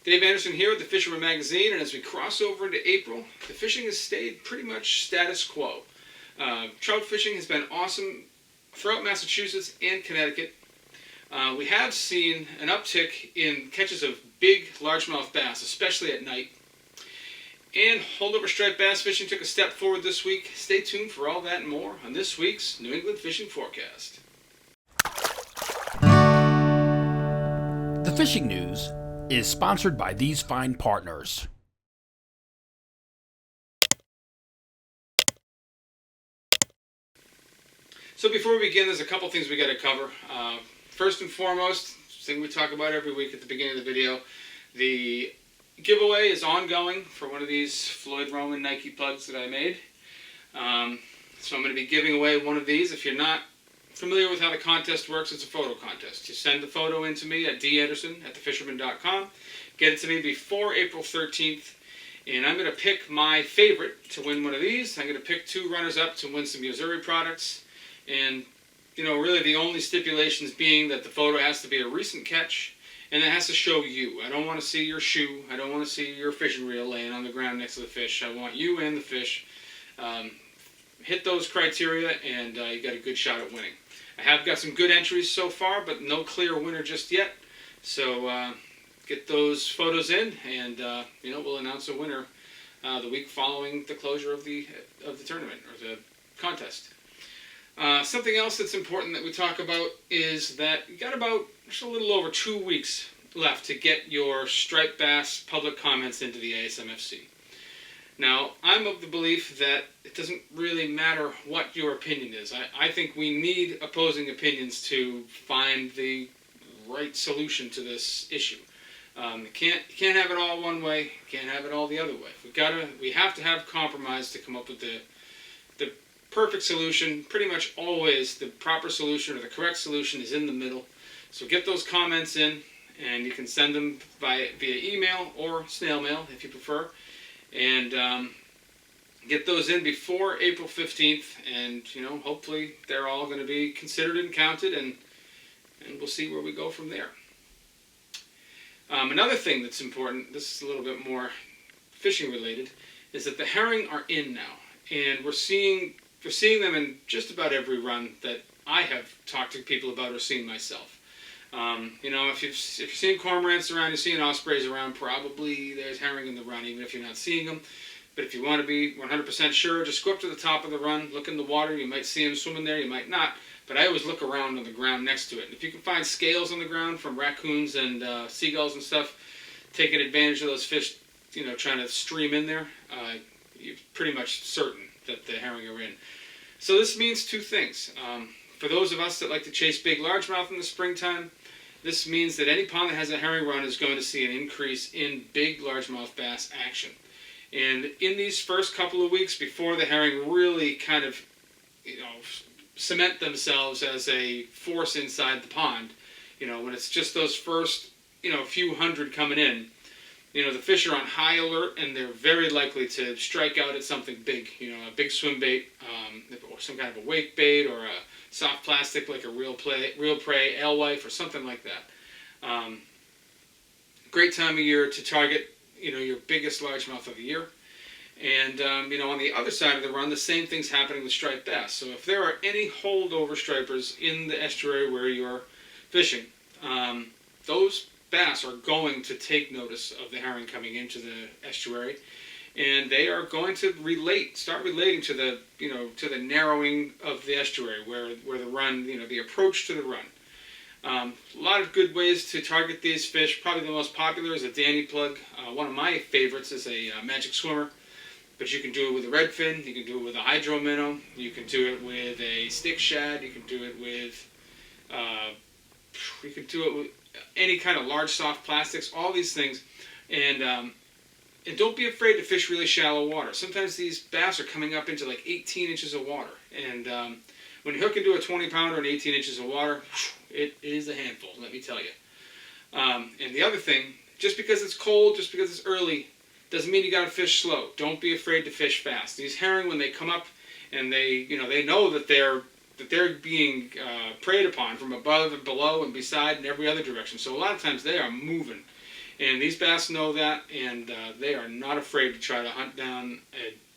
Dave Anderson here with the Fisherman magazine, and as we cross over into April, the fishing has stayed pretty much status quo. Trout fishing has been awesome throughout Massachusetts and Connecticut. We have seen an uptick in catches of big largemouth bass, especially at night. And holdover striped bass fishing took a step forward this week. Stay tuned for all that and more on this week's New England Fishing Forecast. The fishing news is sponsored by these fine partners. So before we begin, there's a couple things we got to cover. First and foremost, thing we talk about every week at the beginning of the video, the giveaway is ongoing for one of these Floyd Roman Nike plugs that I made. So I'm going to be giving away one of these. If you're not familiar with how the contest works, it's a photo contest. You send the photo in to me at danderson@thefisherman.com. Get it to me before April 13th, and I'm going to pick my favorite to win one of these. I'm going to pick two runners-up to win some Missouri products, and really the only stipulations being that the photo has to be a recent catch, and it has to show you. I don't want to see your shoe. I don't want to see your fishing reel laying on the ground next to the fish. I want you and the fish. Hit those criteria, and you got a good shot at winning. I have got some good entries so far, but no clear winner just yet. So get those photos in, and we'll announce a winner the week following the closure of the tournament or the contest. Something else that's important that we talk about is that you got about just a little over 2 weeks left to get your striped bass public comments into the ASMFC. Now, I'm of the belief that it doesn't really matter what your opinion is. I think we need opposing opinions to find the right solution to this issue. You can't have it all one way. Can't have it all the other way. We have to have compromise to come up with the perfect solution. Pretty much always the proper solution or the correct solution is in the middle. So get those comments in, and you can send them via email or snail mail if you prefer. And get those in before April 15th, and hopefully they're all going to be considered and counted, and we'll see where we go from there. Another thing that's important, this is a little bit more fishing related, is that the herring are in now, and we're seeing them in just about every run that I have talked to people about or seen myself. If you're seeing cormorants around, you're seeing ospreys around, probably there's herring in the run, even if you're not seeing them. But if you want to be 100% sure, just go up to the top of the run, look in the water. You might see them swimming there, you might not. But I always look around on the ground next to it. And if you can find scales on the ground from raccoons and seagulls and stuff, taking advantage of those fish, trying to stream in there, you're pretty much certain that the herring are in. So this means two things. For those of us that like to chase big largemouth in the springtime, this means that any pond that has a herring run is going to see an increase in big largemouth bass action. And in these first couple of weeks before the herring really kind of, cement themselves as a force inside the pond, when it's just those first, few hundred coming in, the fish are on high alert, and they're very likely to strike out at something big, a big swim bait, or some kind of a wake bait, or a soft plastic like a real prey, alewife, or something like that. Great time of year to target, your biggest largemouth of the year. And, on the other side of the run, the same thing's happening with striped bass. So if there are any holdover stripers in the estuary where you're fishing, those bass are going to take notice of the herring coming into the estuary, and they are going to start relating to the, to the narrowing of the estuary, where the run, the approach to the run. A lot of good ways to target these fish. Probably the most popular is a Danny plug. One of my favorites is a magic swimmer, but you can do it with a redfin, you can do it with a hydro minnow, you can do it with a stick shad, you can do it with any kind of large soft plastics, all these things. And don't be afraid to fish really shallow water. Sometimes these bass are coming up into like 18 inches of water. And when you hook into a 20-pounder and 18 inches of water, it is a handful, let me tell you. And the other thing, just because it's cold, just because it's early, doesn't mean you got to fish slow. Don't be afraid to fish fast. These herring, when they come up and they know that they're being preyed upon from above and below and beside and every other direction. So a lot of times they are moving. And these bass know that, and they are not afraid to try to hunt down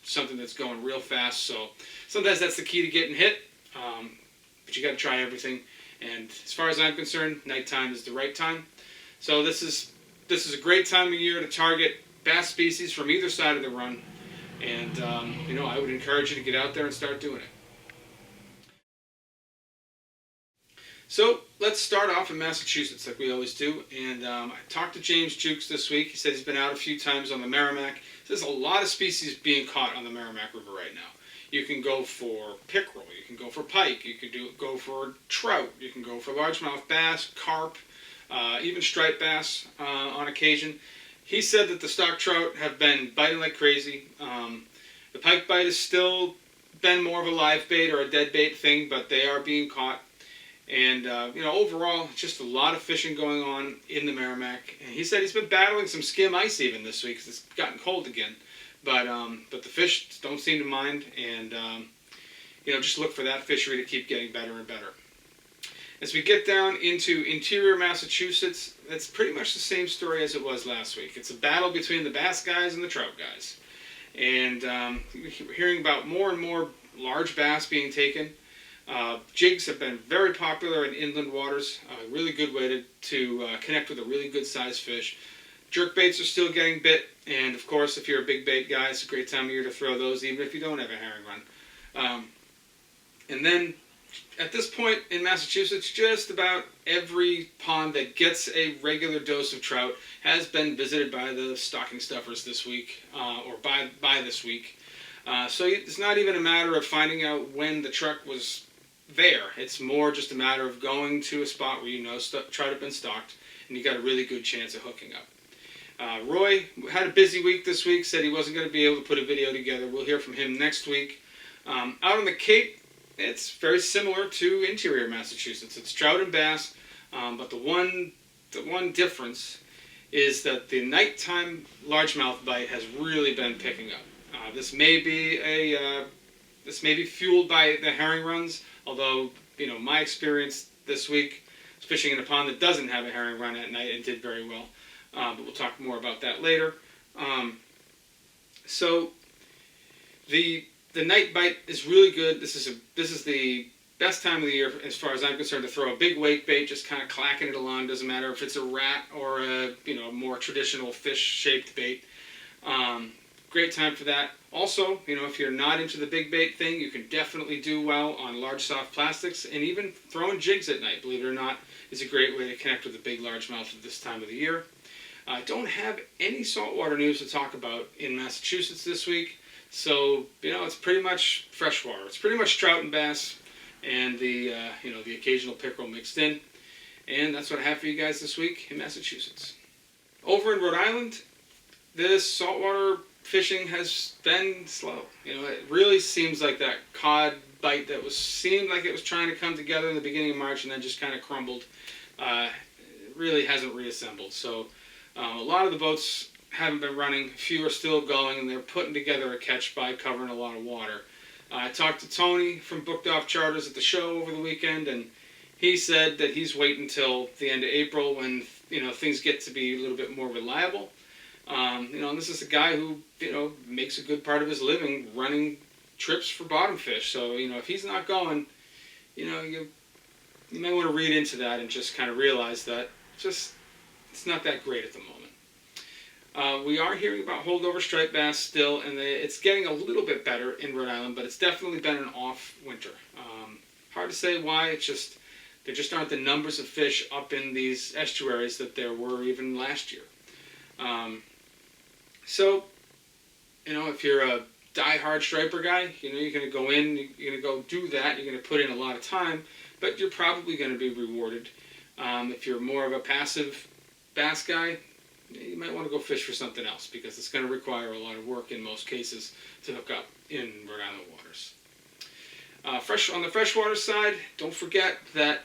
something that's going real fast. So sometimes that's the key to getting hit, but you got to try everything. And as far as I'm concerned, nighttime is the right time. So this is a great time of year to target bass species from either side of the run. And I would encourage you to get out there and start doing it. So let's start off in Massachusetts like we always do. And I talked to James Jukes this week. He said he's been out a few times on the Merrimack. There's a lot of species being caught on the Merrimack River right now. You can go for pickerel, you can go for pike, you can go for trout, you can go for largemouth bass, carp, even striped bass on occasion. He said that the stock trout have been biting like crazy. The pike bite has still been more of a live bait or a dead bait thing, but they are being caught. And, overall, just a lot of fishing going on in the Merrimack. And he said he's been battling some skim ice even this week because it's gotten cold again. But the fish don't seem to mind. And, just look for that fishery to keep getting better and better. As we get down into interior Massachusetts, it's pretty much the same story as it was last week. It's a battle between the bass guys and the trout guys. And we're hearing about more and more large bass being taken. Jigs have been very popular in inland waters. A really good way to connect with a really good sized fish. Jerk baits are still getting bit, and of course, if you're a big bait guy, it's a great time of year to throw those, even if you don't have a herring run. And then, at this point in Massachusetts, just about every pond that gets a regular dose of trout has been visited by the stocking stuffers this week, or by this week. So it's not even a matter of finding out when the truck was there. It's more just a matter of going to a spot where trout have been stocked, and you got a really good chance of hooking up. Roy had a busy week this week, said he wasn't going to be able to put a video together. We'll hear from him next week. Out on the Cape, it's very similar to interior Massachusetts. It's trout and bass, but the one difference is that the nighttime largemouth bite has really been picking up. This may be fueled by the herring runs, although my experience this week was fishing in a pond that doesn't have a herring run at night and did very well. But we'll talk more about that later. So the night bite is really good. This is the best time of the year, as far as I'm concerned, to throw a big wake bait, just kind of clacking it along. Doesn't matter if it's a rat or a more traditional fish-shaped bait. Great time for that. Also, if you're not into the big bait thing, you can definitely do well on large soft plastics, and even throwing jigs at night, believe it or not, is a great way to connect with a big largemouth at this time of the year. I don't have any saltwater news to talk about in Massachusetts this week, so it's pretty much freshwater. It's pretty much trout and bass, and the occasional pickerel mixed in, and that's what I have for you guys this week in Massachusetts. Over in Rhode Island, this saltwater fishing has been slow. It really seems like that cod bite that seemed like it was trying to come together in the beginning of March and then just kind of crumbled. It really hasn't reassembled. So a lot of the boats haven't been running. A few are still going, and they're putting together a catch by covering a lot of water. I talked to Tony from Booked Off Charters at the show over the weekend, and he said that he's waiting until the end of April when things get to be a little bit more reliable. And this is a guy who makes a good part of his living running trips for bottom fish. So if he's not going, you may want to read into that and just kind of realize that it's not that great at the moment. We are hearing about holdover striped bass still, and it's getting a little bit better in Rhode Island, but it's definitely been an off winter. Hard to say why. There just aren't the numbers of fish up in these estuaries that there were even last year. So, if you're a die-hard striper guy, you're going to go in, you're going to go do that, you're going to put in a lot of time, but you're probably going to be rewarded. If you're more of a passive bass guy, you might want to go fish for something else because it's going to require a lot of work in most cases to hook up in Rhode Island waters. On the freshwater side, don't forget that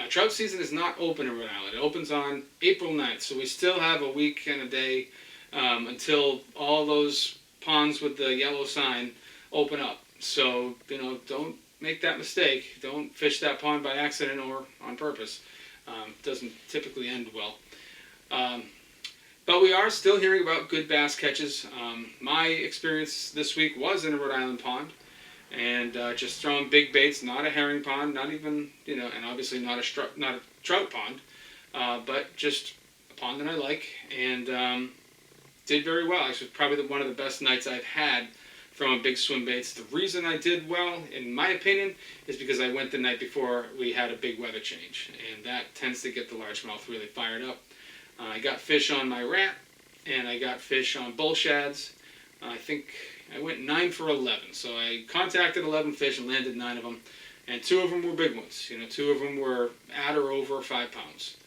trout season is not open in Rhode Island. It opens on April 9th, so we still have a week and a day until all those ponds with the yellow sign open up. So, don't make that mistake. Don't fish that pond by accident or on purpose. It doesn't typically end well. But we are still hearing about good bass catches. My experience this week was in a Rhode Island pond, and just throwing big baits, not a herring pond, not even, and obviously not a trout pond, but just a pond that I like, and did very well. Actually, probably one of the best nights I've had throwing big swim baits. The reason I did well, in my opinion, is because I went the night before we had a big weather change, and that tends to get the largemouth really fired up. I got fish on my rat, and I got fish on bull shads. I think I went 9 for 11, so I contacted 11 fish and landed 9 of them, and 2 of them were big ones. 2 of them were at or over 5 pounds,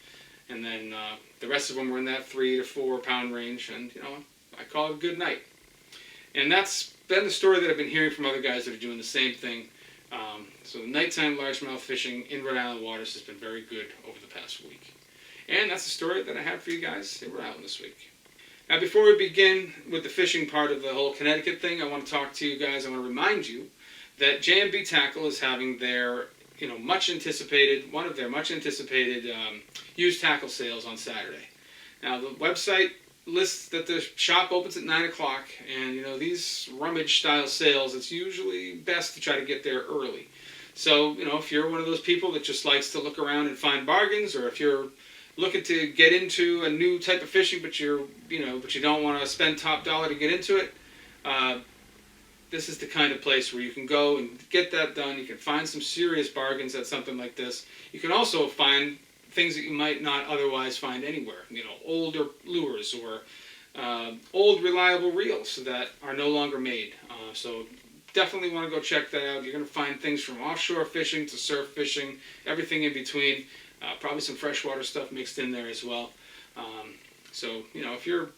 and then the rest of them were in that 3 to 4 pound range, and I call it a good night. And that's been the story that I've been hearing from other guys that are doing the same thing. So nighttime largemouth fishing in Rhode Island waters has been very good over the past week. And that's the story that I have for you guys in Rhode Island this week. Now, before we begin with the fishing part of the whole Connecticut thing, I want to talk to you guys. I want to remind you that J&B Tackle is having their, one of their much anticipated used tackle sales on Saturday. Now, the website lists that the shop opens at 9 o'clock, and these rummage style sales, it's usually best to try to get there early. So, if you're one of those people that just likes to look around and find bargains, or if you're looking to get into a new type of fishing, but you don't want to spend top dollar to get into it, this is the kind of place where you can go and get that done. You can find some serious bargains at something like this. You can also find things that you might not otherwise find anywhere. Older lures or old reliable reels that are no longer made. So definitely want to go check that out. You're going to find things from offshore fishing to surf fishing, everything in between. Probably some freshwater stuff mixed in there as well. So, if you're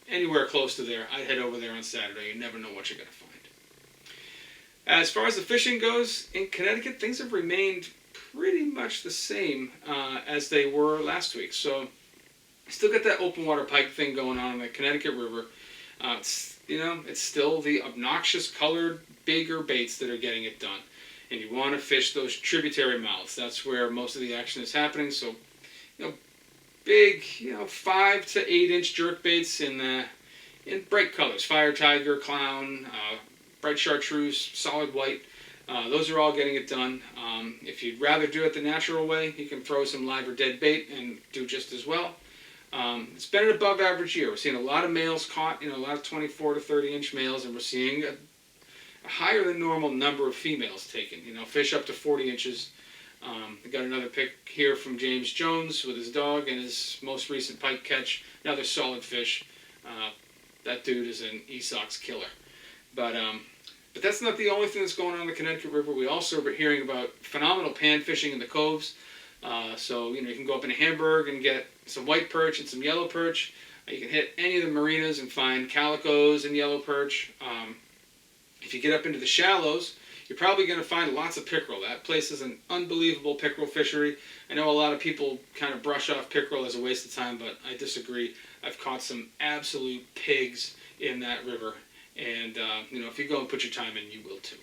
anywhere close to there, I'd head over there on Saturday. You never know what you're going to find. As far as the fishing goes, in Connecticut, things have remained pretty much the same as they were last week. So, still got that open water pike thing going on in the Connecticut River. It's still the obnoxious colored, bigger baits that are getting it done. And you want to fish those tributary mouths. That's where most of the action is happening. So, big, 5 to 8 inch jerk baits in bright colors: fire tiger, clown, bright chartreuse, solid white. Those are all getting it done. If you'd rather do it the natural way, you can throw some live or dead bait and do just as well. It's been an above average year. We're seeing a lot of males caught, a lot of 24 to 30 inch males, and we're seeing a higher than normal number of females taken. Fish up to 40 inches. I got another pic here from James Jones with his dog and his most recent pike catch. Another solid fish. That dude is an Esox killer. But that's not the only thing that's going on in the Connecticut River. We also are hearing about phenomenal pan fishing in the coves. So you can go up in Hamburg and get some white perch and some yellow perch. You can hit any of the marinas and find calicos and yellow perch. If you get up into the shallows, you're probably going to find lots of pickerel. That place is an unbelievable pickerel fishery. I know a lot of people kind of brush off pickerel as a waste of time, but I disagree. I've caught some absolute pigs in that river. And, if you go and put your time in, you will too.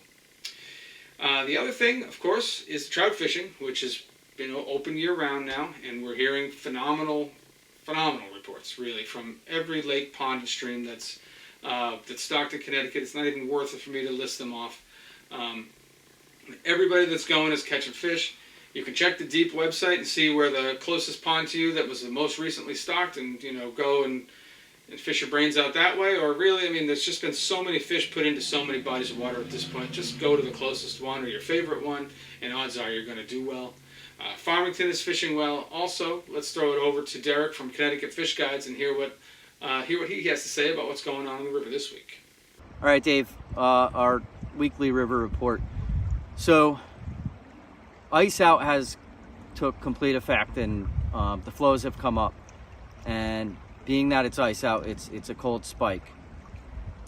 The other thing, of course, is trout fishing, which is open year-round now. And we're hearing phenomenal reports, really, from every lake, pond, and stream that's stocked in Connecticut. It's not even worth it for me to list them off. Everybody that's going is catching fish. You can check the Deep website and see where the closest pond to you that was the most recently stocked, and go and fish your brains out that way. Or really, there's just been so many fish put into so many bodies of water at this point. Just go to the closest one or your favorite one, and odds are you're going to do well. Farmington is fishing well. Also, let's throw it over to Derek from Connecticut Fish Guides and hear what he has to say about what's going on in the river this week. All right, Dave, our weekly river report. So, ice out took complete effect, and the flows have come up. And being that it's ice out, it's a cold spike.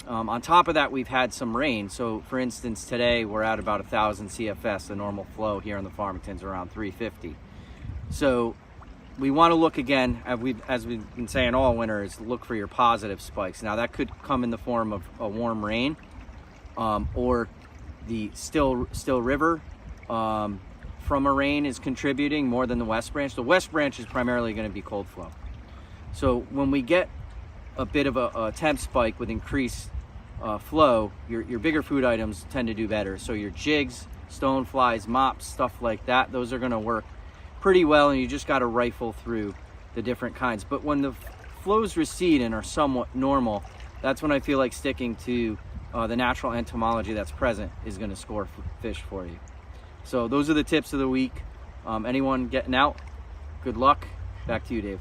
On top of that, we've had some rain. So, for instance, today we're at about 1,000 CFS. The normal flow here in the Farmington's around 350. So, we want to look again, as we've been saying all winter, is look for your positive spikes. Now, that could come in the form of a warm rain, or the still river from a rain is contributing more than the West Branch. The West Branch is primarily going to be cold flow. So when we get a bit of a temp spike with increased flow, your bigger food items tend to do better. So your jigs, stone flies, mops, stuff like that, those are going to work pretty well, and you just got to rifle through the different kinds. But when the flows recede and are somewhat normal, that's when I feel like sticking to the natural entomology that's present is going to score fish for you. So those are the tips of the week. Anyone getting out, good luck. Back to you, Dave.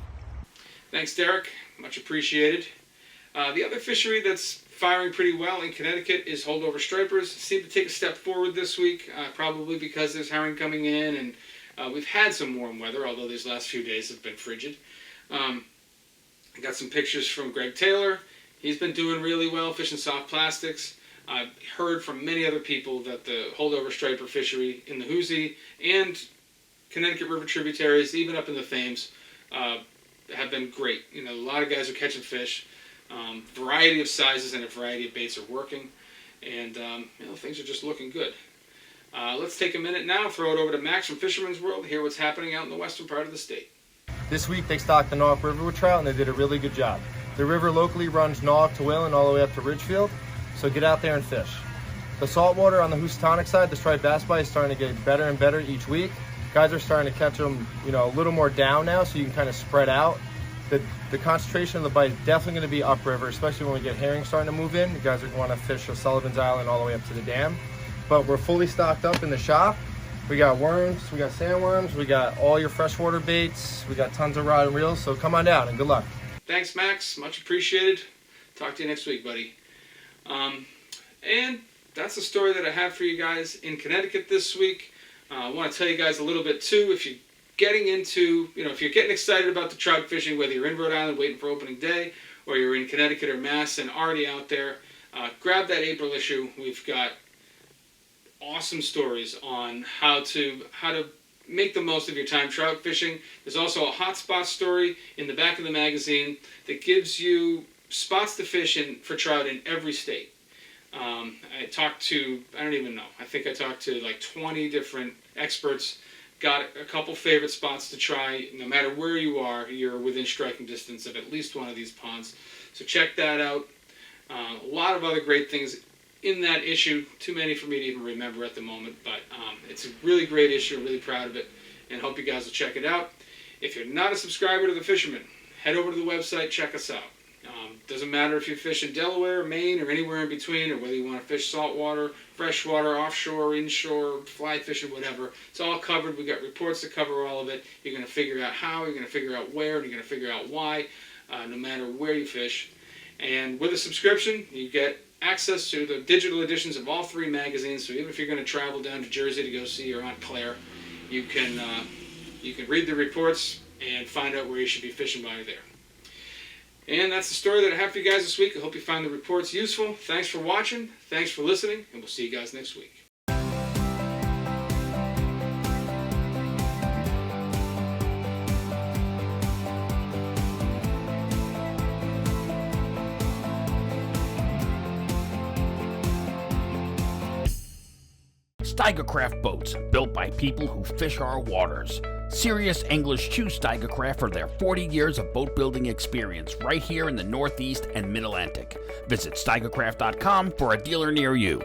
Thanks, Derek. Much appreciated. The other fishery that's firing pretty well in Connecticut is holdover stripers. Seem to take a step forward this week, probably because there's herring coming in, and we've had some warm weather, although these last few days have been frigid. I got some pictures from Greg Taylor. He's been doing really well fishing soft plastics. I've heard from many other people that the holdover striper fishery in the Hoosier and Connecticut River tributaries, even up in the Thames, have been great. You know, a lot of guys are catching fish. Variety of sizes and a variety of baits are working, and things are just looking good. Let's take a minute now, throw it over to Max from Fisherman's World, hear what's happening out in the western part of the state. This week they stocked the Nauk River with trout, and they did a really good job. The river locally runs Nauk to Whalen all the way up to Ridgefield, so get out there and fish. The saltwater on the Housatonic side, the striped bass bite, is starting to get better and better each week. Guys are starting to catch them, a little more down now, so you can kind of spread out. The concentration of the bite is definitely going to be upriver, especially when we get herring starting to move in. You guys are going to fish Sullivan's Island all the way up to the dam. But we're fully stocked up in the shop. We got worms, we got sandworms, we got all your freshwater baits, we got tons of rod and reels, so come on down and good luck. Thanks, Max. Much appreciated. Talk to you next week, buddy. And that's the story that I have for you guys in Connecticut this week. I want to tell you guys a little bit, too, if you're getting excited about the trout fishing, whether you're in Rhode Island waiting for opening day, or you're in Connecticut or Mass and already out there, grab that April issue. We've got awesome stories on how to make the most of your time trout fishing. There's also a hotspot story in the back of the magazine that gives you spots to fish in for trout in every state. I talked to like 20 different experts, got a couple favorite spots to try. No matter where you are, you're within striking distance of at least one of these ponds. So check that out. A lot of other great things in that issue, too many for me to even remember at the moment, but it's a really great issue. I'm really proud of it, and hope you guys will check it out. If you're not a subscriber to The Fisherman, head over to the website, check us out. Doesn't matter if you fish in Delaware, Maine, or anywhere in between, or whether you want to fish saltwater, freshwater, offshore, inshore, fly fishing, whatever. It's all covered. We got reports to cover all of it. You're going to figure out how, you're going to figure out where, and you're going to figure out why, no matter where you fish. And with a subscription, you get access to the digital editions of all 3 magazines. So even if you're going to travel down to Jersey to go see your Aunt Claire, you can read the reports and find out where you should be fishing while you're there. And that's the story that I have for you guys this week. I hope you find the reports useful. Thanks for watching. Thanks for listening. And we'll see you guys next week. Steigercraft boats, built by people who fish our waters. Serious anglers choose Steigercraft for their 40 years of boat building experience right here in the Northeast and Mid-Atlantic. Visit steigercraft.com for a dealer near you.